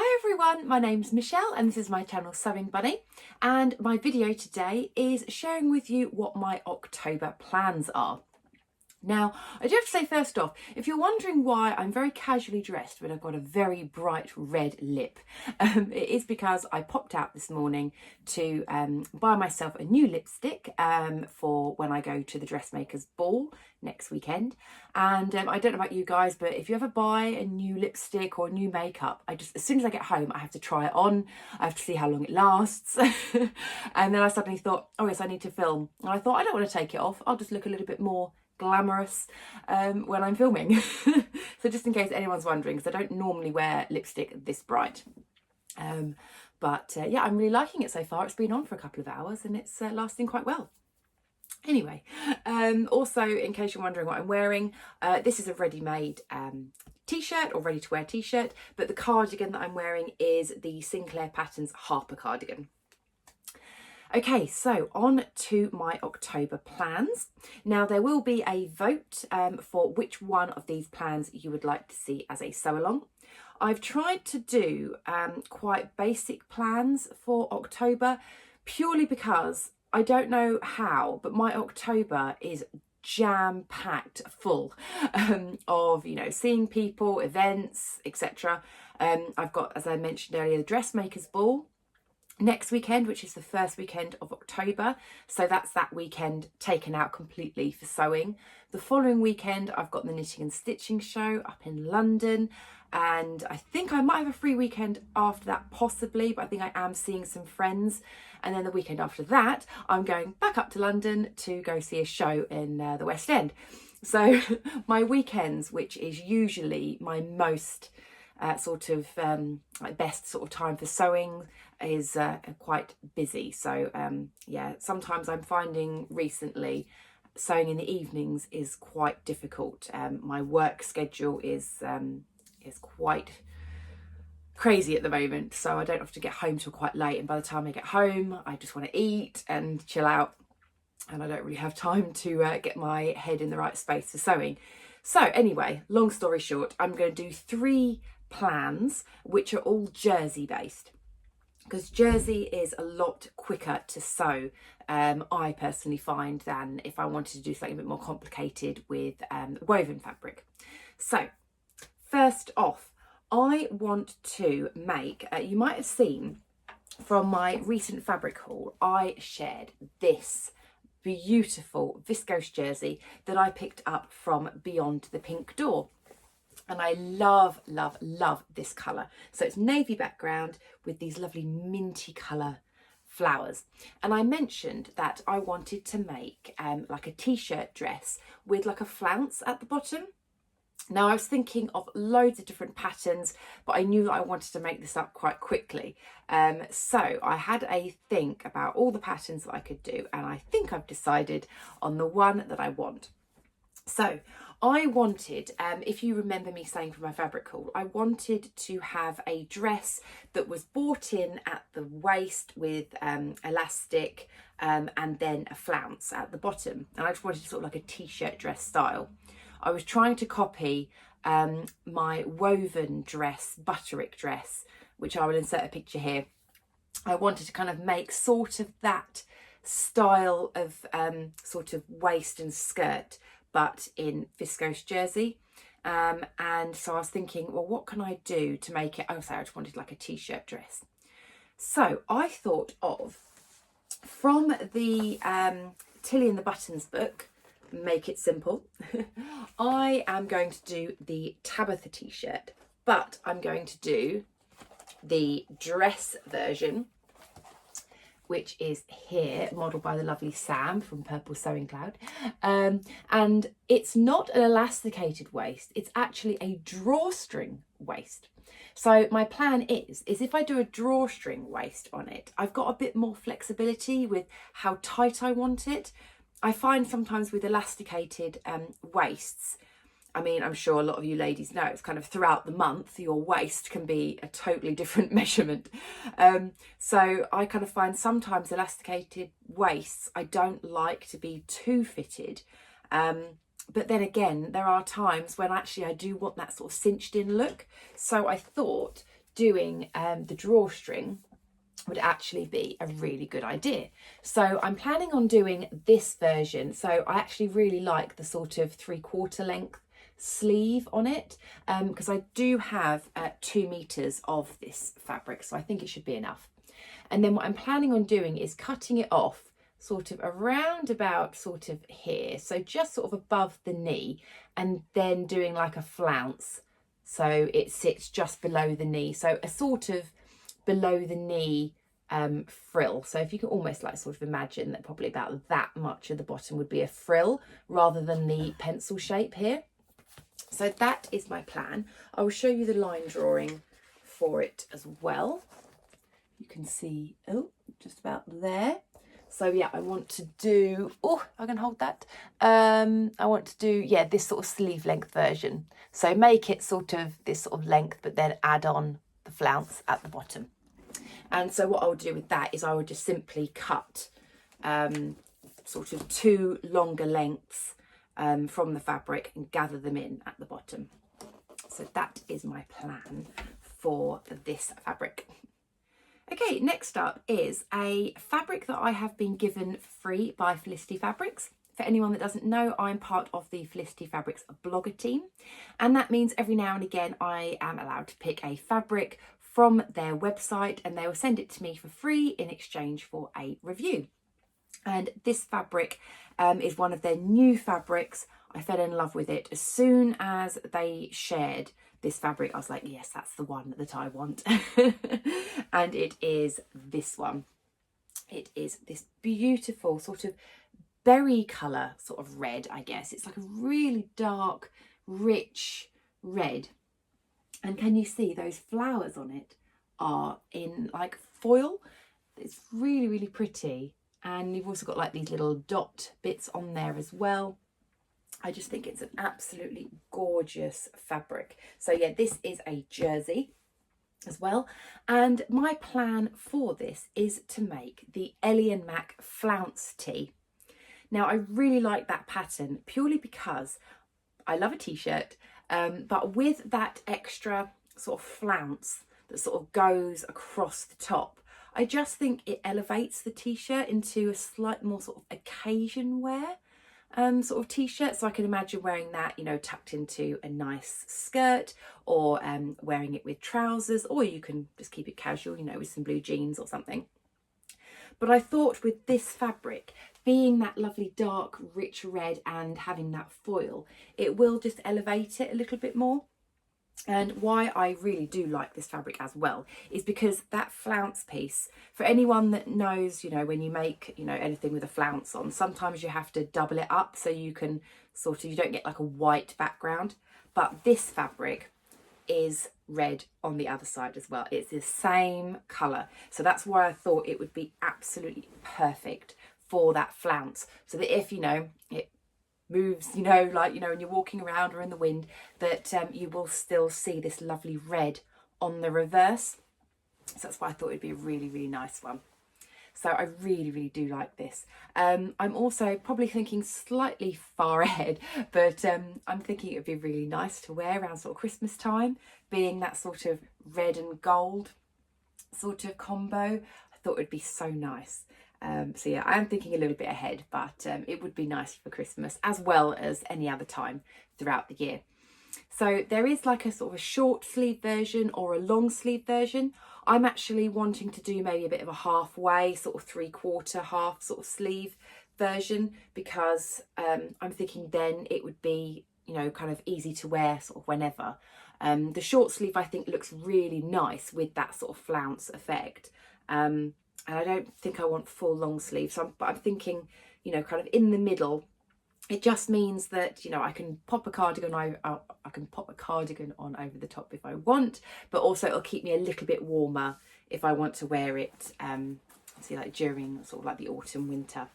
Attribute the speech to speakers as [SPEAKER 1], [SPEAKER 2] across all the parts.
[SPEAKER 1] Hi everyone, my name's Michelle and this is my channel Sewing Bunny, and my video today is sharing with you what my October plans are. Now, I do have to say first off, if you're wondering why I'm very casually dressed but I've got a very bright red lip, it is because I popped out this morning to buy myself a new lipstick for when I go to the dressmaker's ball next weekend. And I don't know about you guys, but if you ever buy a new lipstick or new makeup, as soon as I get home, I have to try it on. I have to see how long it lasts. And then I suddenly thought, oh yes, I need to film. And I thought, I don't want to take it off. I'll just look a little bit more glamorous when I'm filming. So just in case anyone's wondering, because I don't normally wear lipstick this bright. But yeah, I'm really liking it so far. It's been on for a couple of hours and it's lasting quite well. Anyway, also in case you're wondering what I'm wearing, this is a ready-made t-shirt or ready-to-wear t-shirt, but the cardigan that I'm wearing is the Sinclair Patterns Harper cardigan. Okay, so on to my October plans. Now there will be a vote for which one of these plans you would like to see as a sew along. I've tried to do quite basic plans for October purely because I don't know how, but my October is jam-packed full of, you know, seeing people, events, etc. I've got, as I mentioned earlier, the dressmaker's ball next weekend, which is the first weekend of October, so that's that weekend taken out completely for sewing. The following weekend I've got the knitting and stitching show up in London, and I think I might have a free weekend after that possibly, but I think I am seeing some friends. And then the weekend after that I'm going back up to London to go see a show in the West End. So my weekends, which is usually my most best sort of time for sewing, is quite busy. So yeah, sometimes I'm finding recently sewing in the evenings is quite difficult. My work schedule is quite crazy at the moment, so I don't have to get home till quite late, and by the time I get home I just want to eat and chill out, and I don't really have time to get my head in the right space for sewing. So anyway, long story short, I'm going to do 3 plans which are all jersey based, because jersey is a lot quicker to sew, I personally find, than if I wanted to do something a bit more complicated with woven fabric. So first off, I want to make, you might have seen from my recent fabric haul, I shared this beautiful viscose jersey that I picked up from Beyond the Pink Door. And I love, love, love this colour. So it's navy background with these lovely minty colour flowers. And I mentioned that I wanted to make like a t-shirt dress with like a flounce at the bottom. Now I was thinking of loads of different patterns, but I knew that I wanted to make this up quite quickly. So I had a think about all the patterns that I could do, and I think I've decided on the one that I want. So I wanted, if you remember me saying from my fabric haul, I wanted to have a dress that was bought in at the waist with elastic and then a flounce at the bottom. And I just wanted sort of like a t-shirt dress style. I was trying to copy my woven dress, butterick dress, which I will insert a picture here. I wanted to kind of make sort of that style of sort of waist and skirt, but in viscose jersey. And so I was thinking, well, what can I do to make it? Oh, sorry, I just wanted like a t-shirt dress. So I thought of, from the Tilly and the Buttons book, Make It Simple, I am going to do the Tabitha t-shirt, but I'm going to do the dress version, which is here, modelled by the lovely Sam from Purple Sewing Cloud. And it's not an elasticated waist, it's actually a drawstring waist. So my plan is if I do a drawstring waist on it, I've got a bit more flexibility with how tight I want it. I find sometimes with elasticated waists, I mean, I'm sure a lot of you ladies know, it's kind of throughout the month, your waist can be a totally different measurement. So I kind of find sometimes elasticated waists, I don't like to be too fitted. But then again, there are times when actually I do want that sort of cinched in look. So I thought doing the drawstring would actually be a really good idea. So I'm planning on doing this version. So I actually really like the sort of 3/4 length sleeve on it, because I do have 2 meters of this fabric, so I think it should be enough. And then what I'm planning on doing is cutting it off sort of around about sort of here, so just sort of above the knee, and then doing like a flounce so it sits just below the knee, so a sort of below the knee frill. So if you can almost like sort of imagine that probably about that much of the bottom would be a frill rather than the pencil shape here. So that is my plan. I will show you the line drawing for it as well. You can see, oh, just about there. So yeah, I want to do, oh, I can hold that. I want to do, yeah, this sort of sleeve length version. So make it sort of this sort of length, but then add on the flounce at the bottom. And so what I'll do with that is I will just simply cut sort of 2 longer lengths from the fabric and gather them in at the bottom. So that is my plan for this fabric. Okay, next up is a fabric that I have been given free by Felicity Fabrics. For anyone that doesn't know, I'm part of the Felicity Fabrics blogger team, and that means every now and again I am allowed to pick a fabric from their website and they will send it to me for free in exchange for a review. And this fabric is one of their new fabrics. I fell in love with it as soon as they shared this fabric. I was like, yes, that's the one that I want. And it is this one. It is this beautiful sort of berry colour sort of red, I guess. It's like a really dark, rich red. And can you see those flowers on it are in like foil? It's really, really pretty. And you've also got like these little dot bits on there as well. I just think it's an absolutely gorgeous fabric. So yeah, this is a jersey as well. And my plan for this is to make the Ellie & Mac flounce tee. Now I really like that pattern purely because I love a t-shirt, but with that extra sort of flounce that sort of goes across the top, I just think it elevates the t-shirt into a slight more sort of occasion wear sort of t-shirt. So I can imagine wearing that, you know, tucked into a nice skirt, or wearing it with trousers, or you can just keep it casual, you know, with some blue jeans or something. But I thought with this fabric, being that lovely dark rich red and having that foil, it will just elevate it a little bit more. And why I really do like this fabric as well is because that flounce piece, for anyone that knows, you know, when you make, you know, anything with a flounce on, sometimes you have to double it up so you can sort of, you don't get like a white background. But this fabric is red on the other side as well. It's the same colour. So that's why I thought it would be absolutely perfect for that flounce. So that if, you know, it moves, you know, like, you know, when you're walking around or in the wind, that you will still see this lovely red on the reverse. So that's why I thought it'd be a really, really nice one. So I really, really do like this. I'm also probably thinking slightly far ahead, but I'm thinking it would be really nice to wear around sort of Christmas time, being that sort of red and gold sort of combo. I thought it would be so nice. So yeah, I am thinking a little bit ahead, but it would be nice for Christmas as well as any other time throughout the year. So there is like a sort of a short sleeve version or a long sleeve version. I'm actually wanting to do maybe a bit of a halfway, sort of 3/4 half sort of sleeve version, because I'm thinking then it would be, you know, kind of easy to wear sort of whenever. The short sleeve I think looks really nice with that sort of flounce effect. And I don't think I want full long sleeve, so but I'm thinking, you know, kind of in the middle. It just means that, you know, I can pop a cardigan on over the top if I want, but also it'll keep me a little bit warmer if I want to wear it, see, like during sort of like the autumn winter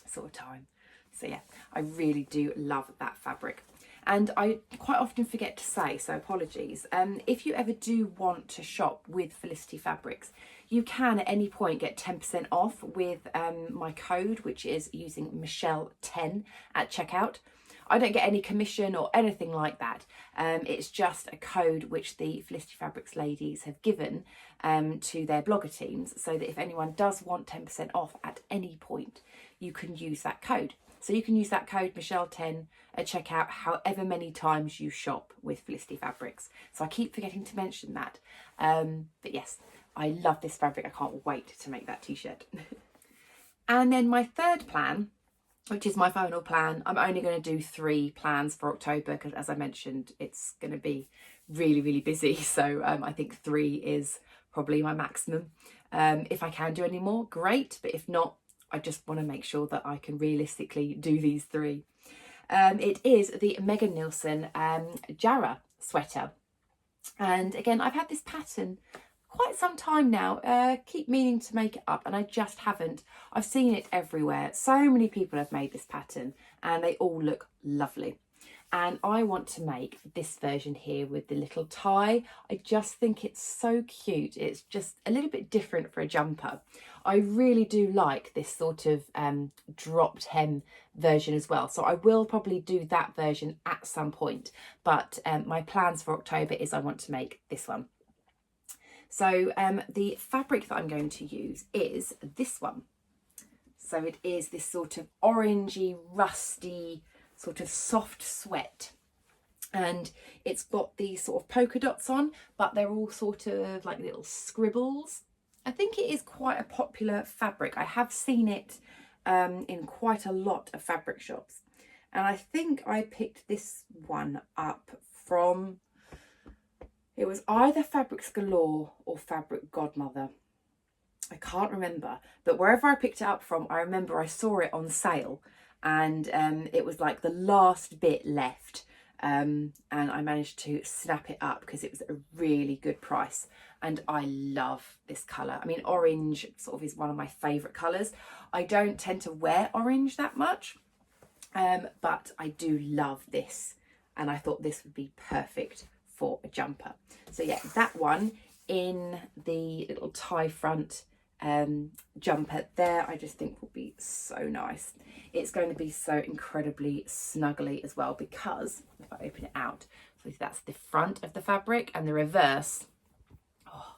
[SPEAKER 1] sort of time. So yeah, I really do love that fabric. And I quite often forget to say, so apologies, if you ever do want to shop with Felicity Fabrics, you can at any point get 10% off with my code, which is using Michelle10 at checkout. I don't get any commission or anything like that. It's just a code which the Felicity Fabrics ladies have given to their blogger teams, so that if anyone does want 10% off at any point, you can use that code. So you can use that code Michelle10 at checkout however many times you shop with Felicity Fabrics. So I keep forgetting to mention that. But yes, I love this fabric. I can't wait to make that t-shirt. And then my third plan, which is my final plan, I'm only going to do 3 plans for October because, as I mentioned, it's going to be really, really busy. So I think 3 is probably my maximum. If I can do any more, great. But if not, I just want to make sure that I can realistically do these 3. It is the Megan Nielsen Jarrah sweater. And again, I've had this pattern quite some time now, keep meaning to make it up, and I just haven't. I've seen it everywhere. So many people have made this pattern and they all look lovely. And I want to make this version here with the little tie. I just think it's so cute. It's just a little bit different for a jumper. I really do like this sort of dropped hem version as well. So I will probably do that version at some point. But my plans for October is I want to make this one. So the fabric that I'm going to use is this one. So it is this sort of orangey, rusty, sort of soft sweat. And it's got these sort of polka dots on, but they're all sort of like little scribbles. I think it is quite a popular fabric. I have seen it in quite a lot of fabric shops. And I think I picked this one up from, it was either Fabrics Galore or Fabric Godmother. I can't remember, but wherever I picked it up from, I remember I saw it on sale, and it was like the last bit left, and I managed to snap it up because it was a really good price. And I love this colour. I mean, orange sort of is one of my favourite colours. I don't tend to wear orange that much, but I do love this, and I thought this would be perfect for a jumper. So yeah, that one in the little tie front jumper there, I just think will be so nice. It's going to be so incredibly snuggly as well, because if I open it out, so that's the front of the fabric, and the reverse, oh,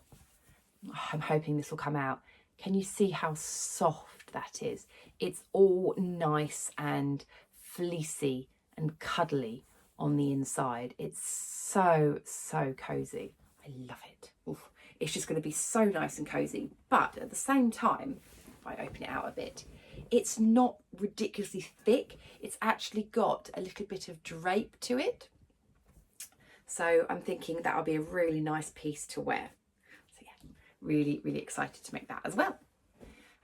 [SPEAKER 1] I'm hoping this will come out. Can you see how soft that is? It's all nice and fleecy and cuddly on the inside. It's so cozy. I love it. Oof. It's just going to be so nice and cozy, but at the same time, if I open it out a bit, it's not ridiculously thick. It's actually got a little bit of drape to it, so I'm thinking that'll be a really nice piece to wear. So yeah, really excited to make that as well.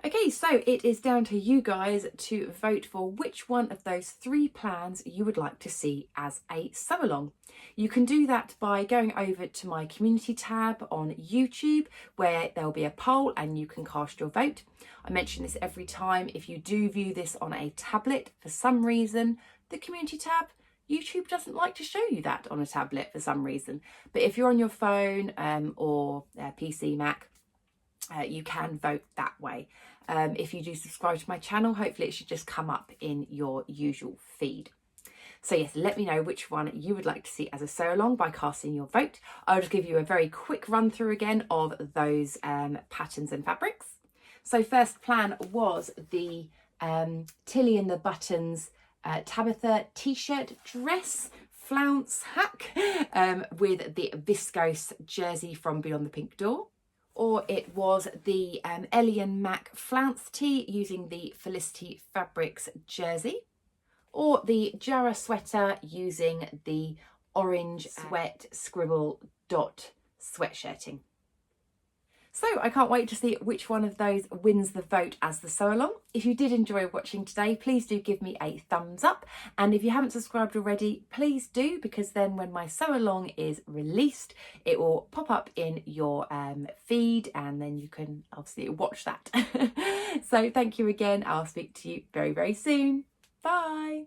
[SPEAKER 1] Okay, so it is down to you guys to vote for which one of those 3 plans you would like to see as a sew along. You can do that by going over to my community tab on YouTube, where there'll be a poll and you can cast your vote. I mention this every time. If you do view this on a tablet, for some reason, the community tab, YouTube doesn't like to show you that on a tablet for some reason. But if you're on your phone or PC, Mac, you can vote that way. If you do subscribe to my channel, hopefully it should just come up in your usual feed. So yes, let me know which one you would like to see as a sew along by casting your vote. I'll just give you a very quick run through again of those patterns and fabrics. So first plan was the Tilly and the Buttons Tabitha t-shirt dress flounce hack with the viscose jersey from Beyond the Pink Door. Or it was the Ellie and Mac flounce tee using the Felicity Fabrics jersey. Or the Jarrah sweater using the orange sweat scribble dot sweatshirting. So I can't wait to see which one of those wins the vote as the sew along. If you did enjoy watching today, please do give me a thumbs up. And if you haven't subscribed already, please do, because then when my sew along is released, it will pop up in your feed, and then you can obviously watch that. So thank you again. I'll speak to you very soon. Bye.